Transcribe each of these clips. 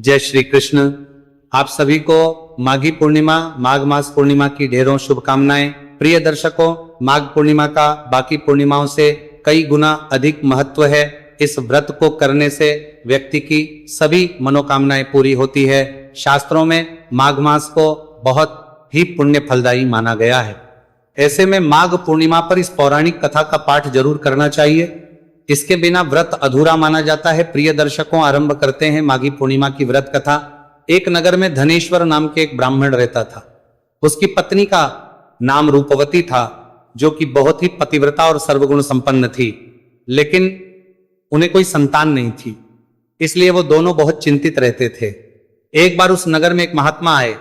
जय श्री कृष्ण। आप सभी को माघी पूर्णिमा, माघ मास पूर्णिमा की ढेरों शुभकामनाएं। प्रिय दर्शकों, माघ पूर्णिमा का बाकी पूर्णिमाओं से कई गुना अधिक महत्व है। इस व्रत को करने से व्यक्ति की सभी मनोकामनाएं पूरी होती है। शास्त्रों में माघ मास को बहुत ही पुण्य फलदायी माना गया है। ऐसे में माघ पूर्णिमा पर इस पौराणिक कथा का पाठ जरूर करना चाहिए। इसके बिना व्रत अधूरा माना जाता है। प्रिय दर्शकों, आरंभ करते हैं माघी पूर्णिमा की व्रत कथा। एक नगर में धनेश्वर नाम के एक ब्राह्मण रहता था। उसकी पत्नी का नाम रूपवती था, जो कि बहुत ही पतिव्रता और सर्वगुण संपन्न थी, लेकिन उन्हें कोई संतान नहीं थी। इसलिए वो दोनों बहुत चिंतित रहते थे। एक बार उस नगर में एक महात्मा आए।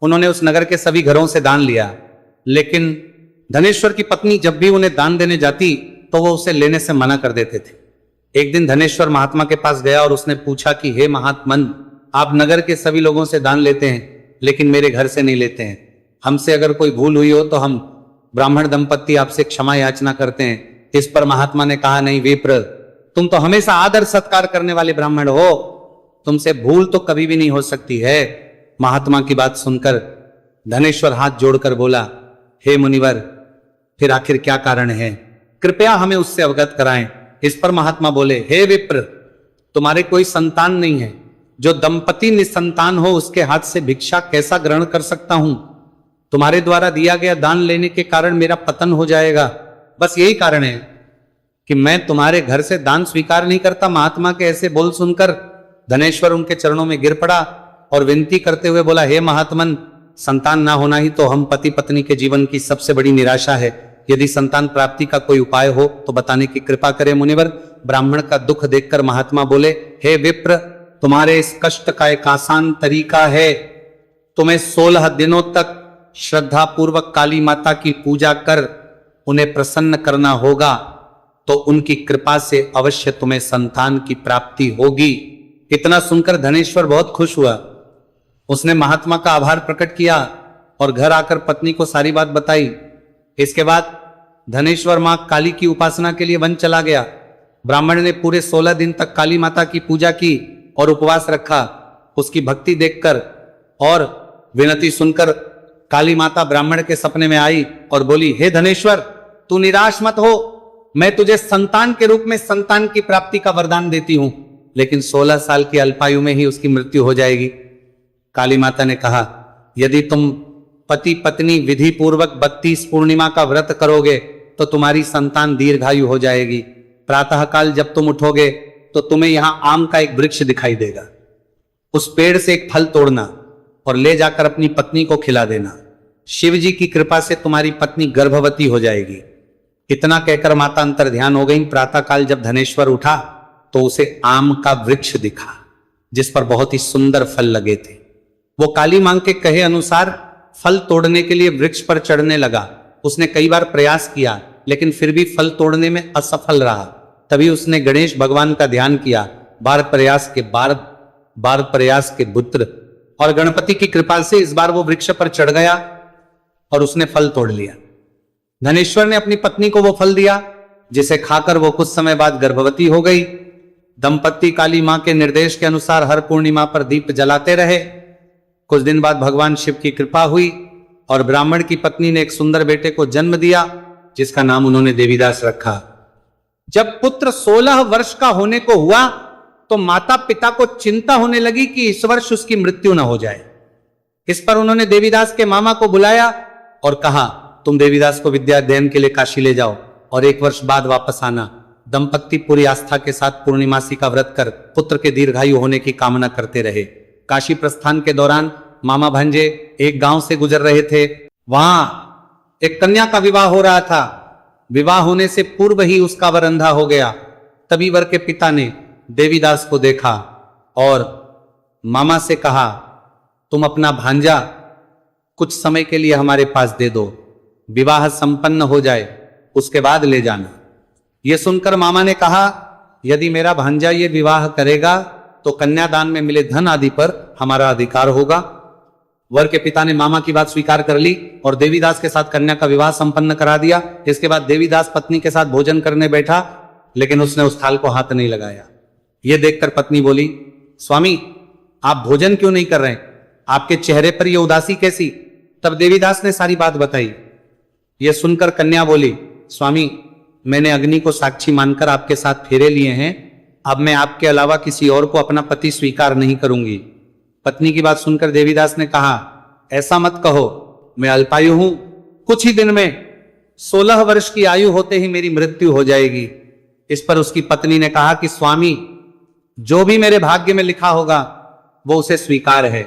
उन्होंने उस नगर के सभी घरों से दान लिया, लेकिन धनेश्वर की पत्नी जब भी उन्हें दान देने जाती तो वो उसे लेने से मना कर देते थे। एक दिन धनेश्वर महात्मा के पास गया और उसने पूछा कि हे महात्मन, आप नगर के सभी लोगों से दान लेते हैं, लेकिन मेरे घर से नहीं लेते हैं। हमसे अगर कोई भूल हुई हो तो हम ब्राह्मण दंपत्ति आपसे क्षमा याचना करते हैं। इस पर महात्मा ने कहा, नहीं विप्र, तुम तो हमेशा आदर सत्कार करने वाले ब्राह्मण हो, तुमसे भूल तो कभी भी नहीं हो सकती है। महात्मा की बात सुनकर धनेश्वर हाथ जोड़कर बोला, हे मुनिवर, फिर आखिर क्या कारण है? कृपया हमें उससे अवगत कराएं। इस पर महात्मा बोले, हे विप्र, तुम्हारे कोई संतान नहीं है। जो दंपति निसंतान हो उसके हाथ से भिक्षा कैसा ग्रहण कर सकता हूं? तुम्हारे द्वारा दिया गया दान लेने के कारण मेरा पतन हो जाएगा। बस यही कारण है कि मैं तुम्हारे घर से दान स्वीकार नहीं करता। महात्मा के ऐसे बोल सुनकर धनेश्वर उनके चरणों में गिर पड़ा और विनती करते हुए बोला, हे महात्मन, संतान ना होना ही तो हम पति पत्नी के जीवन की सबसे बड़ी निराशा है। यदि संतान प्राप्ति का कोई उपाय हो तो बताने की कृपा करें मुनिवर। ब्राह्मण का दुख देखकर महात्मा बोले, हे विप्र, तुम्हारे इस कष्ट का एक आसान तरीका है। तुम्हें 16 दिनों तक श्रद्धा पूर्वक काली माता की पूजा कर उन्हें प्रसन्न करना होगा, तो उनकी कृपा से अवश्य तुम्हें संतान की प्राप्ति होगी। इतना सुनकर धनेश्वर बहुत खुश हुआ। उसने महात्मा का आभार प्रकट किया और घर आकर पत्नी को सारी बात बताई। इसके बाद धनेश्वर मां काली की उपासना के लिए वन चला गया। ब्राह्मण ने पूरे 16 दिन तक काली माता की पूजा की और उपवास रखा। उसकी भक्ति देखकर और विनती सुनकर काली माता ब्राह्मण के सपने में आई और बोली, हे धनेश्वर, तू निराश मत हो, मैं तुझे संतान के रूप में संतान की प्राप्ति का वरदान देती हूं, लेकिन 16 साल की अल्पायु में ही उसकी मृत्यु हो जाएगी। काली माता ने कहा, यदि तुम पति पत्नी विधि पूर्वक 32 पूर्णिमा का व्रत करोगे तो तुम्हारी संतान दीर्घायु हो जाएगी। प्रातःकाल जब तुम उठोगे तो तुम्हें यहां आम का एक वृक्ष दिखाई देगा। उस पेड़ से एक फल तोड़ना और ले जाकर अपनी पत्नी को खिला देना। शिव जी की कृपा से तुम्हारी पत्नी गर्भवती हो जाएगी। इतना कहकर माता अंतर ध्यान हो गई। प्रातःकाल जब धनेश्वर उठा तो उसे आम का वृक्ष दिखा, जिस पर बहुत ही सुंदर फल लगे थे। वो काली मां के कहे अनुसार फल तोड़ने के लिए वृक्ष पर चढ़ने लगा। उसने कई बार प्रयास किया, लेकिन फिर भी फल तोड़ने में असफल रहा। तभी उसने गणेश भगवान का ध्यान किया। बार प्रयास के पुत्र और गणपति की कृपा से इस बार वो वृक्ष पर चढ़ गया और उसने फल तोड़ लिया। धनेश्वर ने अपनी पत्नी को वो फल दिया, जिसे खाकर वो कुछ समय बाद गर्भवती हो गई। दंपत्ति काली मां के निर्देश के अनुसार हर पूर्णिमा पर दीप जलाते रहे। कुछ दिन बाद भगवान शिव की कृपा हुई और ब्राह्मण की पत्नी ने एक सुंदर बेटे को जन्म दिया, जिसका नाम उन्होंने देवीदास रखा। जब पुत्र 16 वर्ष का होने को हुआ तो माता पिता को चिंता होने लगी कि इस वर्ष उसकी मृत्यु न हो जाए। इस पर उन्होंने देवीदास के मामा को बुलाया और कहा, तुम देवीदास को विद्या अध्ययन के लिए काशी ले जाओ और 1 वर्ष बाद वापस आना। दंपत्ति पूरी आस्था के साथ पूर्णिमासी का व्रत कर पुत्र के दीर्घायु होने की कामना करते रहे। काशी प्रस्थान के दौरान मामा भांजे एक गांव से गुजर रहे थे। वहां एक कन्या का विवाह हो रहा था। विवाह होने से पूर्व ही उसका वर अंधा हो गया। तभी वर के पिता ने देवीदास को देखा और मामा से कहा, तुम अपना भांजा कुछ समय के लिए हमारे पास दे दो, विवाह संपन्न हो जाए उसके बाद ले जाना। यह सुनकर मामा ने कहा, यदि मेरा भांजा ये विवाह करेगा तो कन्यादान में मिले धन आदि पर हमारा अधिकार होगा। वर के पिता ने मामा की बात स्वीकार कर ली और देवीदास के साथ कन्या का विवाह संपन्न करा दिया। इसके बाद देवीदास पत्नी के साथ भोजन करने बैठा, लेकिन उसने उस थाल को हाथ नहीं लगाया। यह देखकर पत्नी बोली, स्वामी, आप भोजन क्यों नहीं कर रहे? आपके चेहरे पर यह उदासी कैसी? तब देवीदास ने सारी बात बताई। यह सुनकर कन्या बोली, स्वामी, मैंने अग्नि को साक्षी मानकर आपके साथ फेरे लिए हैं। अब मैं आपके अलावा किसी और को अपना पति स्वीकार नहीं करूंगी। पत्नी की बात सुनकर देवीदास ने कहा, ऐसा मत कहो, मैं अल्पायु हूं। कुछ ही दिन में 16 वर्ष की आयु होते ही मेरी मृत्यु हो जाएगी। इस पर उसकी पत्नी ने कहा कि स्वामी, जो भी मेरे भाग्य में लिखा होगा वो उसे स्वीकार है।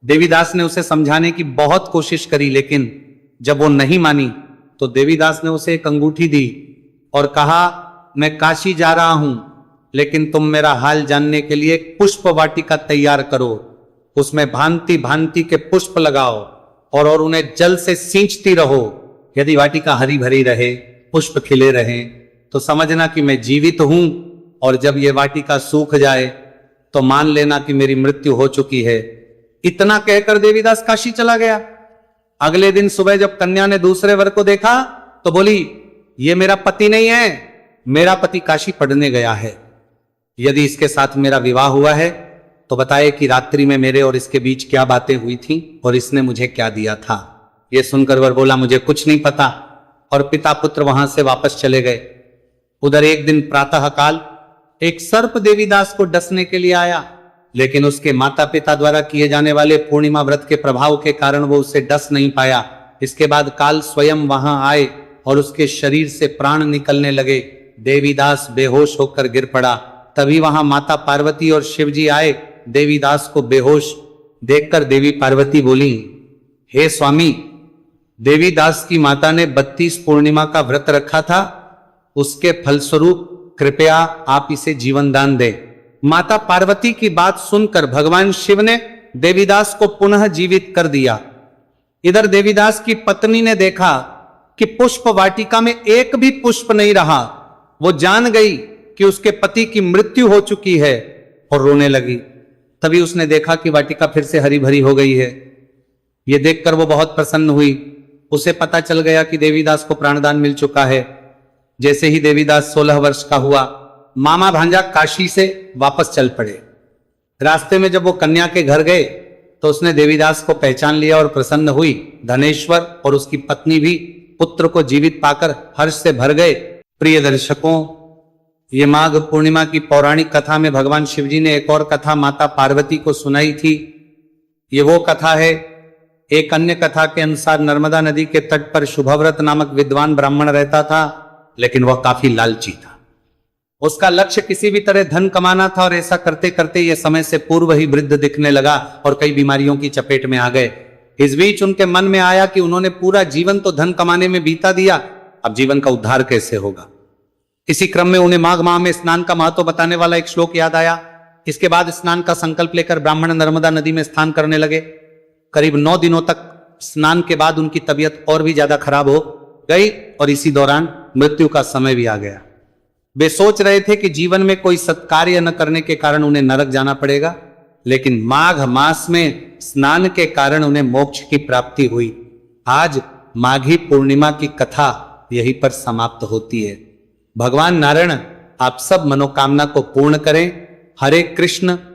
देवीदास ने उसे समझाने की बहुत कोशिश करी, लेकिन जब वो नहीं मानी तो देवीदास ने उसे एक अंगूठी दी और कहा, मैं काशी जा रहा हूं, लेकिन तुम मेरा हाल जानने के लिए एक पुष्प वाटिका तैयार करो। उसमें भांति भांति के पुष्प लगाओ और उन्हें जल से सींचती रहो। यदि वाटिका हरी भरी रहे, पुष्प खिले रहें, तो समझना कि मैं जीवित हूं, और जब यह वाटिका सूख जाए तो मान लेना कि मेरी मृत्यु हो चुकी है। इतना कहकर देवीदास काशी चला गया। अगले दिन सुबह जब कन्या ने दूसरे वर को देखा तो बोली, यह मेरा पति नहीं है, मेरा पति काशी पढ़ने गया है। यदि इसके साथ मेरा विवाह हुआ है तो बताए कि रात्रि में मेरे और इसके बीच क्या बातें हुई थी और इसने मुझे क्या दिया था। यह सुनकर वर बोला, मुझे कुछ नहीं पता, और पिता पुत्र वहां से वापस चले गए। उधर एक दिन प्रातः काल एक सर्प देवीदास को डसने के लिए आया, लेकिन उसके माता पिता द्वारा किए जाने वाले पूर्णिमा व्रत के प्रभाव के कारण वो उसे डस नहीं पाया। इसके बाद काल स्वयं वहां आए और उसके शरीर से प्राण निकलने लगे। देवीदास बेहोश होकर गिर पड़ा। तभी वहां माता पार्वती और शिवजी आए। देवीदास को बेहोश देखकर देवी पार्वती बोली, हे स्वामी, देवीदास की माता ने 32 पूर्णिमा का व्रत रखा था, उसके फलस्वरूप कृपया आप इसे जीवन दान दें। माता पार्वती की बात सुनकर भगवान शिव ने देवीदास को पुनः जीवित कर दिया। इधर देवीदास की पत्नी ने देखा कि पुष्प वाटिका में एक भी पुष्प नहीं रहा। वो जान गई कि उसके पति की मृत्यु हो चुकी है और रोने लगी। तभी उसने देखा कि वाटिका फिर से हरी भरी हो गई है। यह देखकर वो बहुत प्रसन्न हुई। उसे पता चल गया कि देवीदास को प्राणदान मिल चुका है। जैसे ही देवीदास 16 वर्ष का हुआ, मामा भांजा काशी से वापस चल पड़े। रास्ते में जब वो कन्या के घर गए तो उसने देवीदास को पहचान लिया और प्रसन्न हुई। धनेश्वर और उसकी पत्नी भी पुत्र को जीवित पाकर हर्ष से भर गए। प्रिय दर्शकों, ये माघ पूर्णिमा की पौराणिक कथा में भगवान शिवजी ने एक और कथा माता पार्वती को सुनाई थी। ये वो कथा है। एक अन्य कथा के अनुसार नर्मदा नदी के तट पर शुभव्रत नामक विद्वान ब्राह्मण रहता था, लेकिन वह काफी लालची था। उसका लक्ष्य किसी भी तरह धन कमाना था और ऐसा करते करते यह समय से पूर्व ही वृद्ध दिखने लगा और कई बीमारियों की चपेट में आ गए। इस बीच उनके मन में आया कि उन्होंने पूरा जीवन तो धन कमाने में बीता दिया, अब जीवन का उद्धार कैसे होगा। इसी क्रम में उन्हें माघ माह में स्नान का महत्व बताने वाला एक श्लोक याद आया। इसके बाद स्नान का संकल्प लेकर ब्राह्मण नर्मदा नदी में स्नान करने लगे। करीब 9 दिनों तक स्नान के बाद उनकी तबीयत और भी ज्यादा खराब हो गई और इसी दौरान मृत्यु का समय भी आ गया। वे सोच रहे थे कि जीवन में कोई सत्कार्य न करने के कारण उन्हें नरक जाना पड़ेगा, लेकिन माघ मास में स्नान के कारण उन्हें मोक्ष की प्राप्ति हुई। आज माघी पूर्णिमा की कथा यहीं पर समाप्त होती है। भगवान नारायण आप सब मनोकामना को पूर्ण करें। हरे कृष्ण।